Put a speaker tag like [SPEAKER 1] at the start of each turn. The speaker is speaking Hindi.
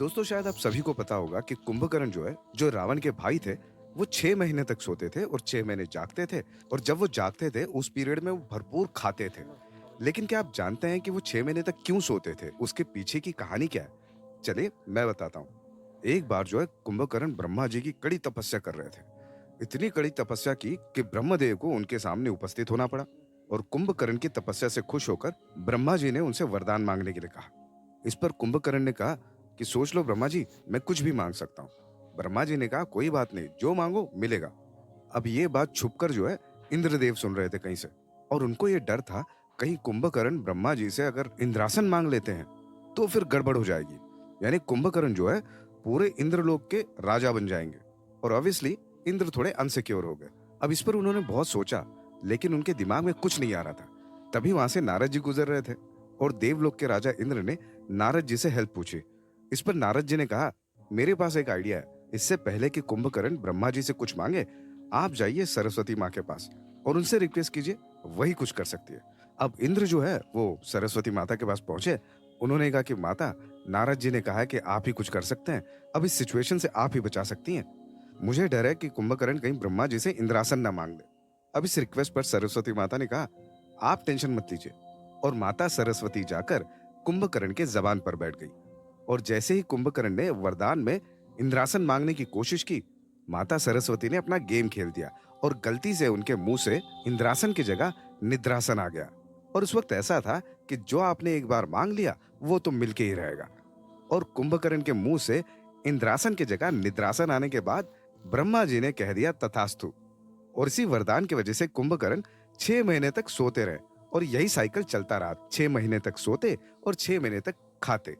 [SPEAKER 1] दोस्तों, शायद आप सभी को पता होगा कि कुंभकर्ण जो है, जो रावण के भाई थे, वो 6 महीने तक सोते थे और 6 महीने जागते थे। और जब वो जागते थे, उस पीरियड में वो भरपूर खाते थे। लेकिन क्या आप जानते हैं कि वो 6 महीने तक क्यों सोते थे? उसके पीछे की कहानी क्या है? चलिए, मैं बताता हूँ। एक बार जो है, कुंभकर्ण ब्रह्मा जी की कड़ी तपस्या कर रहे थे। इतनी कड़ी तपस्या की कि ब्रह्मदेव को उनके सामने उपस्थित होना पड़ा। और कुंभकर्ण की तपस्या से खुश होकर ब्रह्मा जी ने उनसे वरदान मांगने के लिए कहा। इस पर कुंभकर्ण ने कहा कि सोच लो ब्रह्मा जी, मैं कुछ भी मांग सकता हूँ। ब्रह्मा जी ने कहा कोई बात नहीं, जो मांगो मिलेगा। अब ये बात छुपकर जो है, इंद्रदेव सुन रहे थे कहीं से। और उनको ये डर था, कहीं कुंभकर्ण ब्रह्मा जी से अगर इंद्रासन मांग लेते हैं तो फिर गड़बड़ हो जाएगी। यानी कुंभकर्ण जो है, पूरे इंद्रलोक के राजा बन जाएंगे। और ऑब्वियसली इंद्र थोड़े अनसिक्योर हो गए। अब इस पर उन्होंने बहुत सोचा, लेकिन उनके दिमाग में कुछ नहीं आ रहा था। तभी वहां से नारद जी गुजर रहे थे। और देवलोक के राजा इंद्र ने नारद जी से हेल्प पूछी। इस पर नारद जी ने कहा, मेरे पास एक आइडिया है। इससे पहले कि कुंभकर्ण ब्रह्मा जी से कुछ मांगे, आप जाइए सरस्वती माँ के पास और उनसे रिक्वेस्ट कीजिए, वही कुछ कर सकती है। अब इंद्र जो है, वो सरस्वती माता के पास पहुंचे। उन्होंने कहा कि माता, नारद जी ने कहा है कि आप ही कुछ कर सकते हैं। अब इस सिचुएशन से आप ही बचा सकती हैं। मुझे डर है कि कुंभकर्ण कहीं ब्रह्मा जी से इंद्रासन ना मांग ले। अब इस रिक्वेस्ट पर सरस्वती माता ने कहा, आप टेंशन मत लीजिए। और माता सरस्वती जाकर कुंभकर्ण के जबान पर बैठ गई। और जैसे ही कुंभकर्ण ने वरदान में इंद्रासन मांगने की कोशिश की, माता सरस्वती ने अपना गेम खेल दिया और गलती से उनके मुंह से इंद्रासन की जगह निद्रासन आ गया। और उस वक्त ऐसा था कि जो आपने एक बार मांग लिया, वो तो मिलके ही रहेगा। और कुंभकर्ण के मुंह से इंद्रासन की जगह निद्रासन आने के बाद ब्रह्मा जी ने कह दिया तथास्तु। और इसी वरदान की वजह से कुंभकर्ण 6 महीने तक सोते रहे। और यही साइकिल चलता रहा, 6 महीने तक सोते और 6 महीने तक खाते।